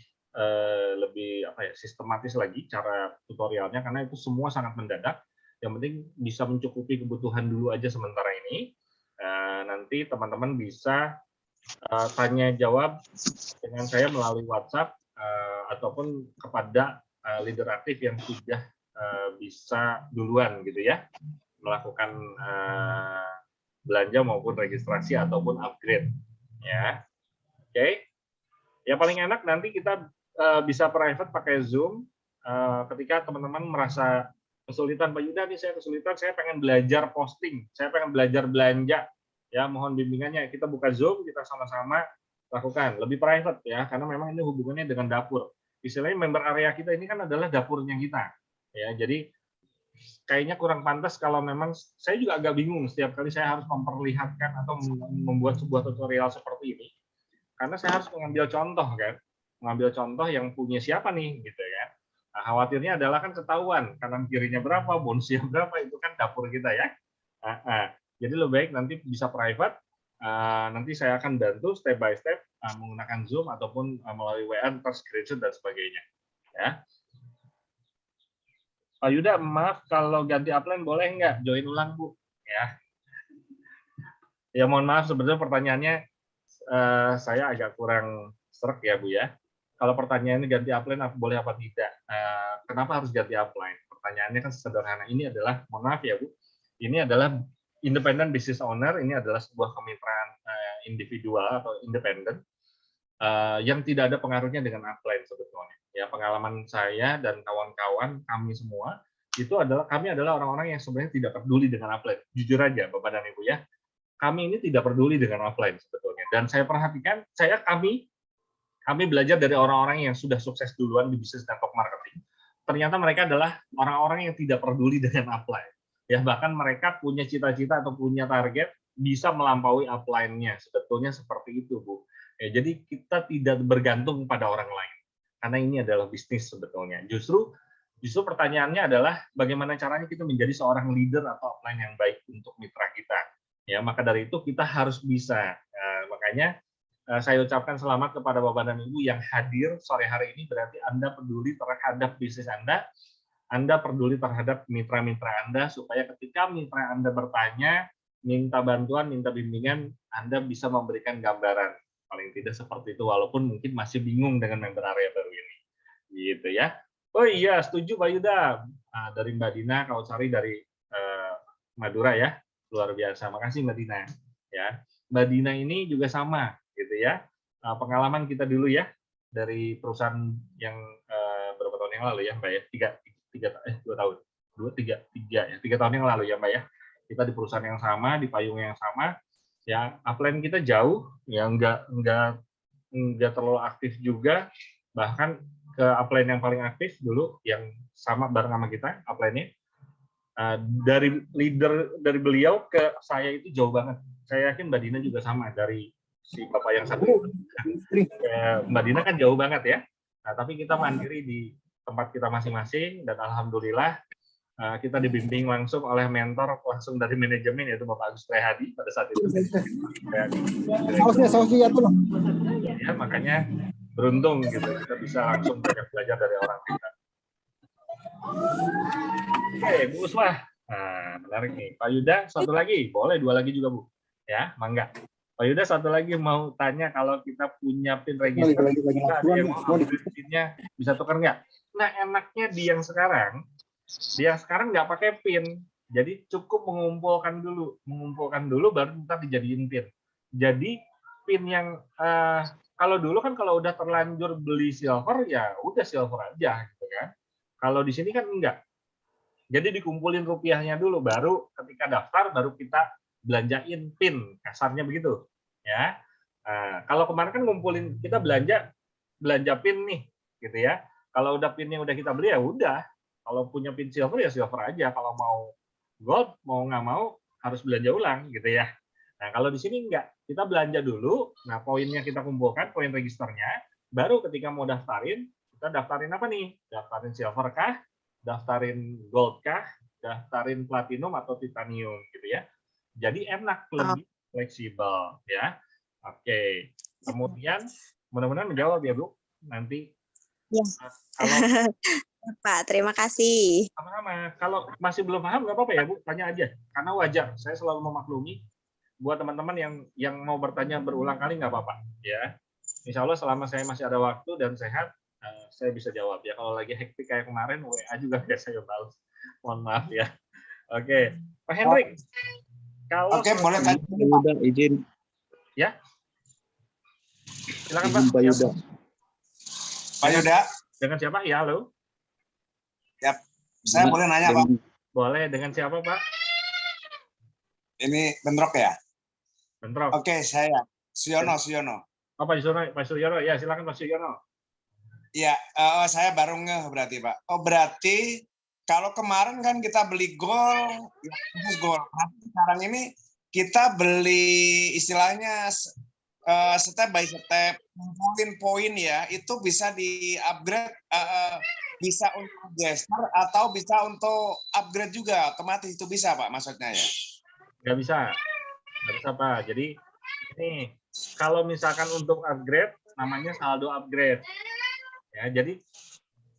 sistematis lagi cara tutorialnya, karena itu semua sangat mendadak. Yang penting bisa mencukupi kebutuhan dulu aja sementara ini. Nanti teman-teman bisa tanya jawab dengan saya melalui WhatsApp ataupun kepada leader aktif yang sudah bisa duluan gitu ya melakukan belanja maupun registrasi ataupun upgrade ya. Oke. Ya paling enak nanti kita bisa private pakai Zoom ketika teman-teman merasa kesulitan, Pak Yuda nih saya kesulitan, saya pengen belajar posting, saya pengen belajar belanja, ya mohon bimbingannya, kita buka Zoom, kita sama-sama lakukan, lebih private ya, karena memang ini hubungannya dengan dapur. Istilahnya member area kita ini kan adalah dapurnya kita, ya. Jadi kayaknya kurang pantas kalau memang saya juga agak bingung setiap kali saya harus memperlihatkan atau membuat sebuah tutorial seperti ini, karena saya harus mengambil contoh kan, mengambil contoh yang punya siapa nih, gitu kan. Nah, khawatirnya adalah kan ketahuan kanan kirinya berapa, bonusnya berapa, itu kan dapur kita ya. Jadi lebih baik nanti bisa private, nanti saya akan bantu step by step menggunakan Zoom ataupun melalui WA, screenshot dan sebagainya. Ya. Pak Yuda, maaf kalau ganti upline boleh nggak? Join ulang Bu. Ya. Ya mohon maaf sebenarnya pertanyaannya saya agak kurang serak ya Bu ya. Kalau pertanyaannya ganti upline boleh apa tidak? Kenapa harus ganti upline? Pertanyaannya kan sederhana. Ini adalah, mohon maaf ya Bu, ini adalah independent business owner, ini adalah sebuah kemitraan individual atau independen yang tidak ada pengaruhnya dengan upline sebetulnya. Ya pengalaman saya dan kawan-kawan kami semua itu adalah kami adalah orang-orang yang sebenarnya tidak peduli dengan upline. Jujur aja Bapak dan Ibu ya, kami ini tidak peduli dengan offline sebetulnya. Dan saya perhatikan, kami belajar dari orang-orang yang sudah sukses duluan di bisnis network marketing. Ternyata mereka adalah orang-orang yang tidak peduli dengan upline. Ya, bahkan mereka punya cita-cita atau punya target bisa melampaui upline-nya. Sebetulnya seperti itu, Bu. Ya, jadi kita tidak bergantung pada orang lain. Karena ini adalah bisnis sebetulnya. Justru pertanyaannya adalah bagaimana caranya kita menjadi seorang leader atau upline yang baik untuk mitra kita. Ya, maka dari itu kita harus bisa. Makanya saya ucapkan selamat kepada Bapak dan Ibu yang hadir sore hari ini, berarti Anda peduli terhadap bisnis Anda peduli terhadap mitra-mitra Anda, supaya ketika mitra Anda bertanya, minta bantuan, minta bimbingan, Anda bisa memberikan gambaran. Paling tidak seperti itu, walaupun mungkin masih bingung dengan member area baru ini. Gitu ya. Oh iya, setuju Pak Yuda. Dari Mbak Dina, Kau Sari dari Madura ya. Luar biasa. Makasih Mbak Dina. Ya. Mbak Dina ini juga sama gitu ya. Pengalaman kita dulu ya dari perusahaan yang berapa tahun yang lalu ya Mbak ya? 3 tahun yang lalu ya Mbak ya. Kita di perusahaan yang sama, di payung yang sama. Ya, upline kita jauh, ya enggak terlalu aktif juga. Bahkan ke upline yang paling aktif dulu yang sama bareng sama kita, upline-nya. Dari beliau ke saya itu jauh banget. Saya yakin Mbak Dina juga sama, dari si Bapak yang satu Mbak Dina kan jauh banget ya. Nah, tapi kita mandiri di tempat kita masing-masing dan alhamdulillah kita dibimbing langsung oleh mentor langsung dari manajemen, yaitu Bapak Agus Trehadi pada saat itu. Ya, makanya beruntung gitu kita bisa langsung belajar dari orang kita. Oke, Bu Uswah. Nah, menarik nih. Pak Yuda, satu lagi. Boleh, 2 lagi juga, Bu. Ya, mangga. Pak Yuda satu lagi mau tanya, kalau kita punya PIN register, ada yang mau upgrade PIN-nya, bisa tukar nggak? Nah, enaknya di yang sekarang nggak pakai PIN. Jadi cukup mengumpulkan dulu baru ntar dijadiin PIN. Jadi PIN yang kalau dulu kan kalau udah terlanjur beli silver ya udah silver aja gitu kan. Kalau di sini kan enggak. Jadi dikumpulin rupiahnya dulu, baru ketika daftar baru kita belanjain PIN, kasarnya begitu. Ya. Nah, kalau kemarin kan ngumpulin, kita belanja PIN nih, gitu ya. Kalau udah PIN-nya udah kita beli ya udah. Kalau punya PIN silver ya silver aja. Kalau mau gold, mau nggak mau harus belanja ulang, gitu ya. Nah, kalau di sini enggak. Kita belanja dulu, nah poinnya kita kumpulkan, poin registernya, baru ketika mau daftarin, kita daftarin apa nih? Daftarin silver kah? Daftarin gold kah? Daftarin platinum atau titanium, gitu ya. Jadi enak, lebih fleksibel, ya. Oke. Kemudian, mudah-mudahan menjawab ya, Bu. Nanti. Ya. Kalau Pak, terima kasih. sama-sama. Kalau masih belum paham, nggak apa-apa ya, Bu. Tanya aja. Karena wajar. Saya selalu memaklumi. Buat teman-teman yang mau bertanya berulang kali nggak apa-apa, ya. Insya Allah selama saya masih ada waktu dan sehat, saya bisa jawab ya. Kalau lagi hektik kayak kemarin, WA juga ya saya balas. Mohon maaf ya. Oke, Pak Hendrik. Kalau Oke, boleh tanya. Udah izin. Ya. Silakan Izin Pak Yuda. Pak Yuda. Dengan siapa? Ya, halo. Yap. Saya boleh nanya, Pak? Boleh. Dengan siapa, Pak? Ini bentrok ya? Bentrok. Oke, saya Siono. Oh, Pak Suryono. Ya, silakan Pak Suryono. Iya, saya baru ngeh berarti, Pak. Oh, berarti kalau kemarin kan kita beli gold, sekarang ini kita beli istilahnya step by step, ngumpulin poin ya, itu bisa di-upgrade, bisa untuk gesture atau bisa untuk upgrade juga, otomatis itu bisa, Pak, maksudnya ya? Nggak bisa, Pak. Jadi ini kalau misalkan untuk upgrade, namanya saldo upgrade. Ya, jadi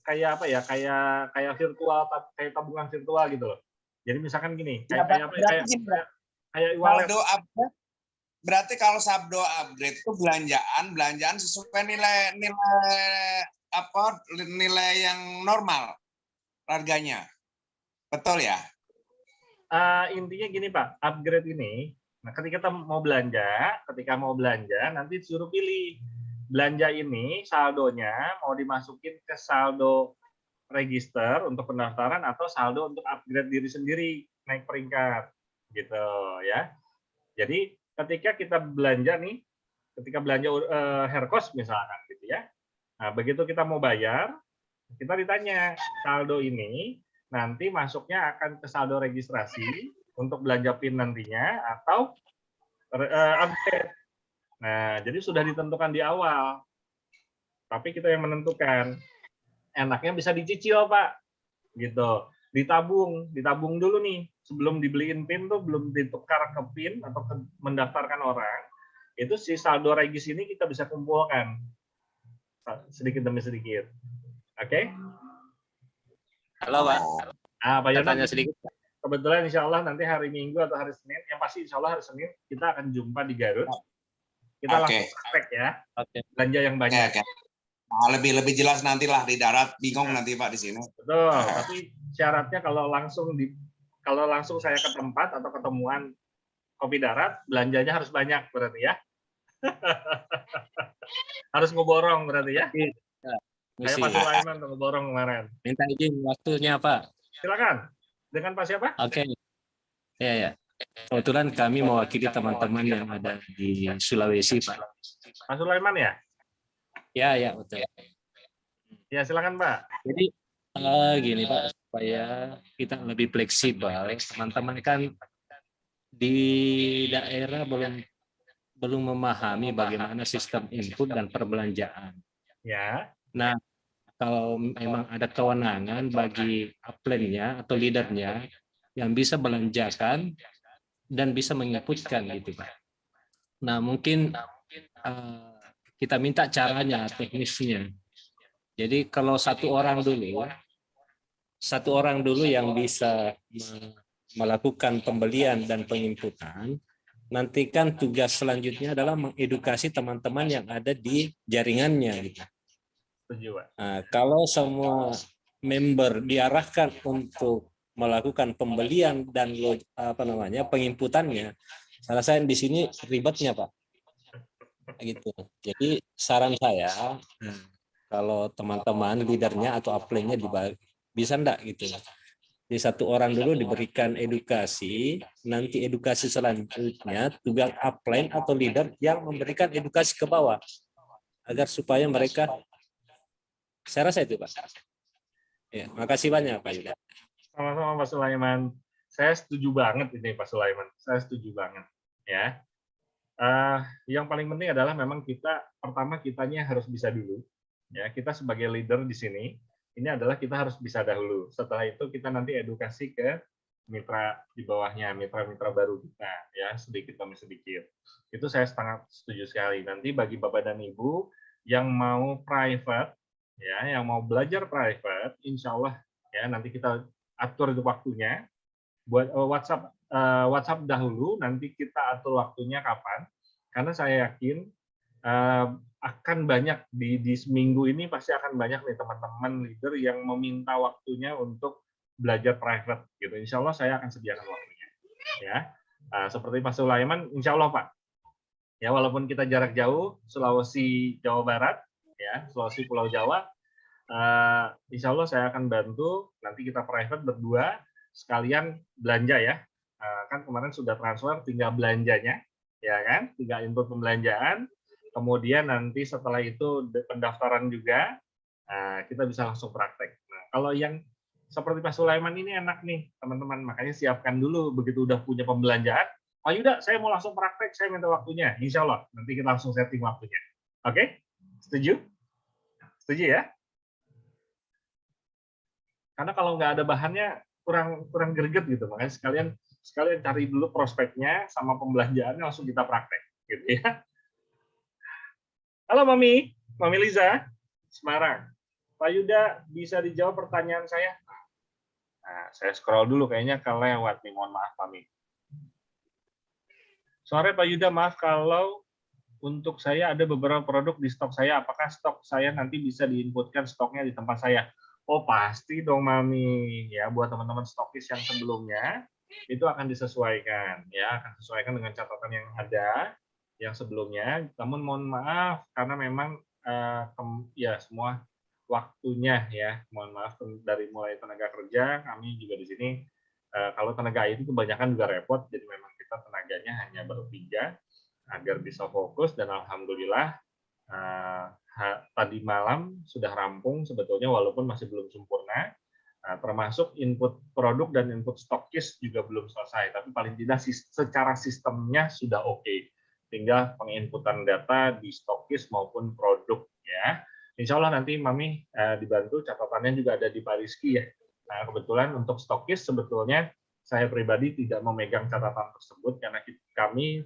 kayak apa ya? Kayak virtual, kayak tabungan virtual gitu loh. Jadi misalkan gini, kayak e-wallet. Saldo upgrade. Berarti kalau saldo upgrade itu belanjaan sesuai nilai yang normal harganya. Betul ya? Intinya gini Pak, upgrade ini, nah ketika mau belanja nanti disuruh pilih belanja ini saldonya mau dimasukin ke saldo register untuk pendaftaran atau saldo untuk upgrade diri sendiri naik peringkat gitu ya. Jadi ketika kita belanja Herkos misalkan gitu ya. Nah, begitu kita mau bayar, kita ditanya saldo ini nanti masuknya akan ke saldo registrasi untuk belanja PIN nantinya atau upgrade. Nah, jadi sudah ditentukan di awal. Tapi kita yang menentukan. Enaknya bisa dicicil, Pak. Gitu. Ditabung dulu nih. Sebelum dibeliin PIN tuh belum ditukar ke PIN atau mendaftarkan orang. Itu si saldo regis ini kita bisa kumpulkan sedikit demi sedikit. Oke? Halo, Pak. Pak Yono, tanya sedikit. Kebetulan insya Allah nanti hari Minggu atau hari Senin, yang pasti insya Allah hari Senin, kita akan jumpa di Garut. Kita langsung praktek ya. Belanja yang banyak. Nah, lebih jelas nantilah di darat, bingung nanti Pak di sini. Betul, tapi syaratnya kalau langsung saya ke tempat atau ketemuan kopi darat, belanjanya harus banyak berarti ya. Harus ngeborong berarti ya. Kayak Pak Sulaiman tuh ngeborong kemarin. Minta izin waktunya, Pak. Silakan. Dengan Pak siapa? Oke. Ya. Kebetulan kami mewakili teman-teman yang ada di Sulawesi, Pak. Pak Sulaiman ya? Ya, betul. Ya, silakan, Pak. Jadi gini, Pak, supaya kita lebih fleksibel. Teman-teman kan di daerah belum memahami bagaimana sistem input dan perbelanjaan. Ya. Nah, kalau memang ada kewenangan bagi upline-nya atau leader-nya yang bisa belanjakan dan bisa menginputkan gitu, Pak. Nah, mungkin kita minta caranya, teknisnya. Jadi kalau satu orang dulu yang bisa melakukan pembelian dan penginputan, nanti kan tugas selanjutnya adalah mengedukasi teman-teman yang ada di jaringannya gitu. Nah, kalau semua member diarahkan untuk melakukan pembelian dan penginputannya, saya rasa di sini ribetnya Pak. Gitu. Jadi saran saya, kalau teman-teman leadernya atau upline-nya bisa enggak gitu. Di satu orang dulu diberikan edukasi, nanti edukasi selanjutnya tugas upline atau leader yang memberikan edukasi ke bawah agar supaya mereka, saya rasa itu Pak. Ya, makasih banyak Pak Yuda. Sama-sama Pak Sulaiman. Saya setuju banget ini Pak Sulaiman. Saya setuju banget ya. Yang paling penting adalah memang pertama kitanya harus bisa dulu. Ya, kita sebagai leader di sini ini adalah kita harus bisa dahulu. Setelah itu kita nanti edukasi ke mitra di bawahnya, mitra-mitra baru kita, ya sedikit demi sedikit. Itu saya sangat setuju sekali. Nanti bagi Bapak dan Ibu yang mau private, ya, yang mau belajar private, insya Allah ya nanti kita atur itu waktunya. Buat WhatsApp dahulu, nanti kita atur waktunya kapan. Karena saya yakin akan banyak di seminggu ini pasti akan banyak nih teman-teman leader yang meminta waktunya untuk belajar private gitu. Insya Allah saya akan sediakan waktunya ya. Seperti Pak Sulaiman, insya Allah Pak ya, walaupun kita jarak jauh, Sulawesi Jawa Barat ya, Sulawesi Pulau Jawa, insya Allah saya akan bantu nanti kita private berdua sekalian belanja ya. Kan kemarin sudah transfer, tinggal belanjanya ya kan, tinggal input pembelanjaan. Kemudian nanti setelah itu pendaftaran juga, kita bisa langsung praktek. Nah, kalau yang seperti Pak Sulaiman ini enak nih, teman-teman. Makanya siapkan dulu, begitu udah punya pembelanjaan, Pak Yuda, saya mau langsung praktek, saya minta waktunya. Insya Allah, nanti kita langsung setting waktunya. Oke? Setuju? Setuju ya? Karena kalau nggak ada bahannya, kurang greget gitu. Makanya sekalian cari dulu prospeknya sama pembelanjaannya, langsung kita praktek. Gitu ya. Halo Mami Liza, Semarang. Pak Yuda, bisa dijawab pertanyaan saya? Nah, saya scroll dulu, kayaknya kelewat nih, mohon maaf Mami. Sore Pak Yuda, maaf kalau untuk saya ada beberapa produk di stok saya, apakah stok saya nanti bisa diinputkan stoknya di tempat saya? Oh pasti dong Mami, ya buat teman-teman stokis yang sebelumnya, itu akan disesuaikan, ya akan disesuaikan dengan catatan yang ada, yang sebelumnya. Namun mohon maaf karena memang ya semua waktunya ya, mohon maaf dari mulai tenaga kerja, kami juga di sini kalau tenaga IT kebanyakan juga repot, jadi memang kita tenaganya hanya bertiga agar bisa fokus, dan alhamdulillah tadi malam sudah rampung sebetulnya walaupun masih belum sempurna, termasuk input produk dan input stokis juga belum selesai, tapi paling tidak secara sistemnya sudah oke. Tinggal penginputan data di stokis maupun produk ya. Insya Allah nanti Mami dibantu, catatannya juga ada di Pak Rizky ya. Nah, kebetulan untuk stokis sebetulnya saya pribadi tidak memegang catatan tersebut karena kami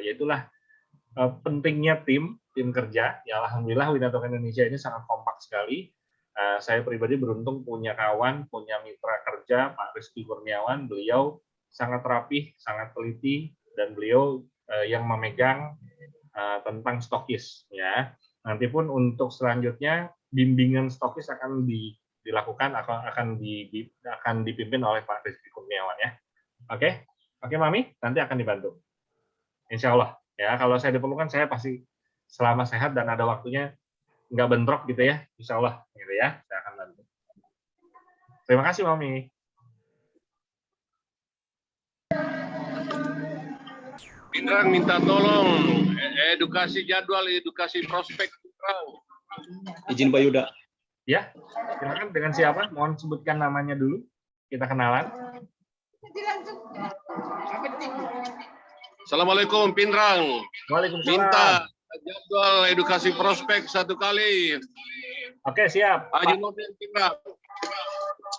yaitulah pentingnya tim kerja. Ya alhamdulillah Winatok Indonesia ini sangat kompak sekali. Saya pribadi beruntung punya kawan, punya mitra kerja Pak Rizky Kurniawan. Beliau sangat rapih, sangat teliti, dan beliau yang memegang tentang stokis ya. Nanti pun untuk selanjutnya bimbingan stokis akan dilakukan, akan dipimpin oleh Pak Rizky Kurniawan ya. Oke, Mami, nanti akan dibantu. Insya Allah ya. Kalau saya diperlukan, saya pasti selama sehat dan ada waktunya nggak bentrok gitu ya. Insya Allah gitu ya. Saya akan bantu. Terima kasih Mami. Pindrang minta tolong edukasi jadwal, edukasi prospek. Izin Pak Yuda. Ya, silakan. Dengan siapa? Mohon sebutkan namanya dulu. Kita kenalan. Assalamualaikum Pindrang. Waalaikumsalam. Minta jadwal edukasi prospek 1 kali. Oke, siap. Haji Nurdin Pindrang.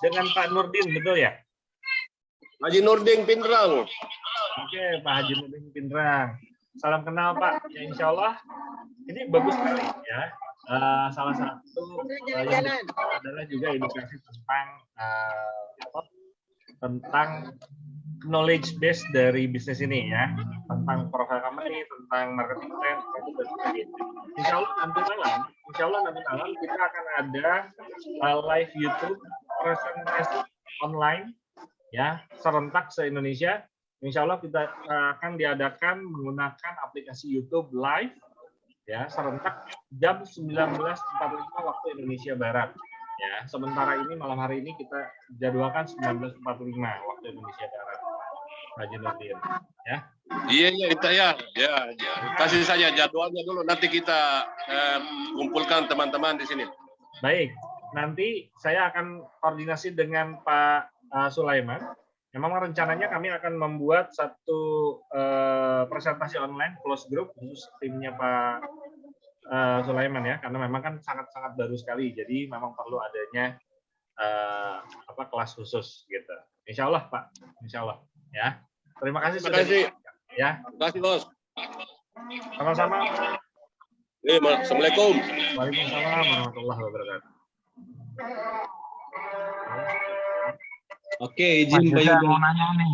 Dengan Pak Nurdin, betul ya? Haji Nurdin Pindrang. Oke, Pak Haji Nurdin Pindrang. Salam kenal Pak. Ya, insya Allah. Ini bagus sekali ya. Salah satu yang adalah juga edukasi tentang knowledge base dari bisnis ini ya, tentang profile company, tentang marketing plan, dan sebagainya. Insya Allah nanti malam kita akan ada live YouTube presentasi online ya, serentak se-Indonesia. Insya Allah kita akan diadakan menggunakan aplikasi YouTube Live ya, serentak jam 19.45 waktu Indonesia Barat. Ya, sementara ini malam hari ini kita jadwalkan 19.45 waktu Indonesia Barat. Haji Nurdin, ya. Iya, kita ya. Kasih saja jadwalnya dulu, nanti kita kumpulkan teman-teman di sini. Baik, nanti saya akan koordinasi dengan Pak Sulaiman. Memang rencananya kami akan membuat satu presentasi online close group khusus timnya Pak Sulaiman ya, karena memang kan sangat-sangat baru sekali, jadi memang perlu adanya kelas khusus gitu. Insya Allah Pak, Insya Allah ya. Terima kasih sudah. Ya. Terima kasih Bos. Sama-sama. Assalamualaikum. Waalaikumsalam warahmatullahi wabarakatuh. Oke, izin Pak Yuda. Mau nanya nih.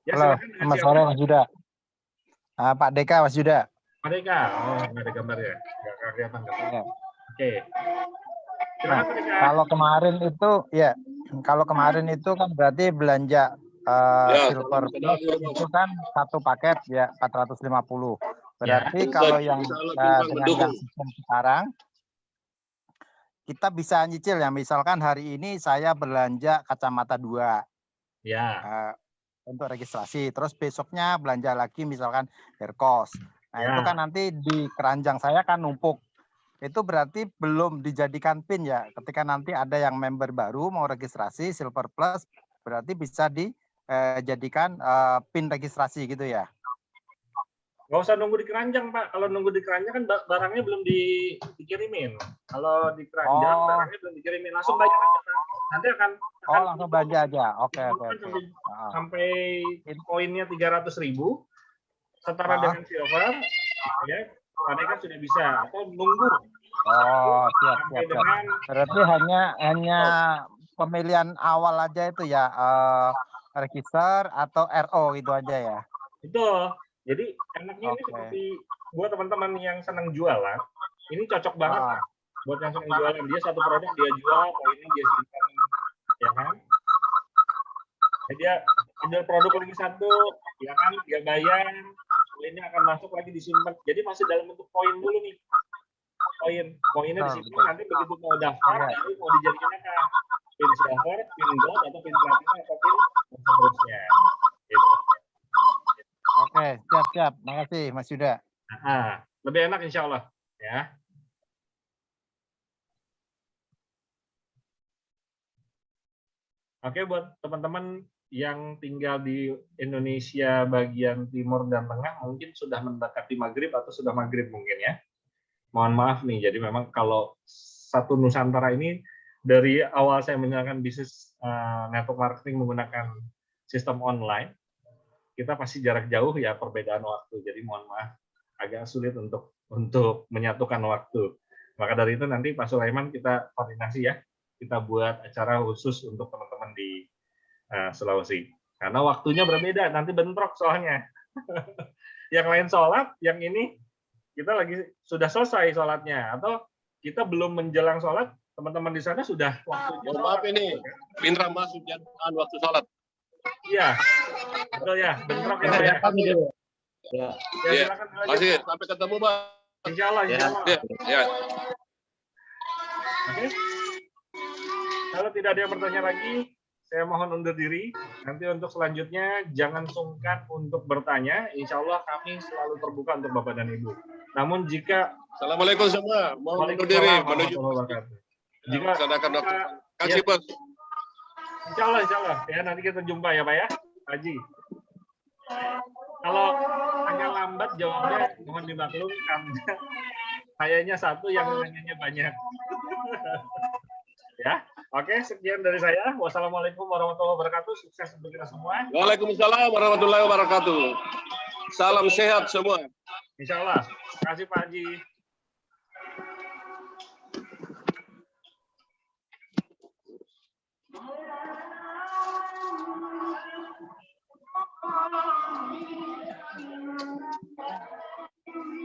Ya, Halo, silakan, selamat sore Mas Yuda. Pak Deka, Mas Yuda. Pak Deka, oh nggak ada gambar ya? Nggak kelihatan gambar. Ya. Oke. Nah, kalau kemarin itu kan berarti belanja Silver Plus itu kan satu paket ya 450. Berarti kalau yang dengan yang sistem sekarang kita bisa nyicil ya, misalkan hari ini saya belanja kacamata 2 ya untuk registrasi, terus besoknya belanja lagi misalkan hair cost. Nah itu kan nanti di keranjang saya kan numpuk. Itu berarti belum dijadikan PIN ya. Ketika nanti ada yang member baru mau registrasi Silver Plus, berarti bisa dijadikan PIN registrasi gitu ya. Nggak usah nunggu di keranjang, Pak. Kalau nunggu di keranjang kan barangnya belum dikirimin. Kalau di keranjang barangnya belum dikirimin, langsung bayar aja, Pak. Nanti akan langsung belanja aja. Oke. Sampai poinnya 300.000 setara dengan silver, ya. Tadi kan sudah bisa, atau nunggu. Oh, siap. Berarti hanya pemilihan awal aja itu ya, register atau RO itu aja ya. Betul. Jadi enaknya ini seperti buat teman-teman yang senang jualan, ini cocok banget Pak. Buat yang senang jualan, dia satu produk dia jual, poinnya dia simpan, ya kan? Jadi dia ambil produk lagi satu, ya kan? Dia bayar, poinnya akan masuk lagi disimpan. Jadi masih dalam bentuk poin dulu nih. Poinnya disimpan, nanti begitu mau daftar, baru mau dijadikan apa? PIN silver, PIN gold, atau PIN platinum, atau PIN dan seterusnya. Gitu. Oke, siap. Makasih Mas Yuda. Lebih enak insya Allah. Ya. Oke, buat teman-teman yang tinggal di Indonesia bagian timur dan tengah, mungkin sudah mendekati maghrib atau sudah maghrib mungkin ya. Mohon maaf nih, jadi memang kalau satu Nusantara ini, dari awal saya menjalankan bisnis network marketing menggunakan sistem online, kita pasti jarak jauh ya perbedaan waktu. Jadi mohon maaf agak sulit untuk menyatukan waktu. Maka dari itu nanti Pak Sulaiman kita koordinasi ya. Kita buat acara khusus untuk teman-teman di Sulawesi. Karena waktunya berbeda, nanti bentrok soalnya. Yang lain sholat, yang ini kita lagi sudah selesai sholatnya. Atau kita belum menjelang sholat, teman-teman di sana sudah waktunya. Maaf ini, Pindra masuk jangan waktu sholat. Iya, betul ya, bentrok ya Pak ya. Ya, silakan. Masih sampai ketemu Pak. Insya Allah. Ya. Oke. Kalau tidak ada yang bertanya lagi, saya mohon undur diri. Nanti untuk selanjutnya jangan sungkan untuk bertanya. Insya Allah kami selalu terbuka untuk Bapak dan Ibu. Namun jika Assalamualaikum semua, mohon undur diri menuju jika laksanakan waktu. Kasih Bos. Insya Allah. Ya, nanti kita jumpa ya Pak ya, Haji. Kalau hanya lambat jawabnya, mohon dimaklum karena kayaknya satu yang nanyanya banyak. Ya, oke, sekian dari saya. Wassalamualaikum warahmatullahi wabarakatuh. Sukses untuk kita semua. Waalaikumsalam warahmatullahi wabarakatuh. Salam sehat semua. Insya Allah. Terima kasih Pak Haji.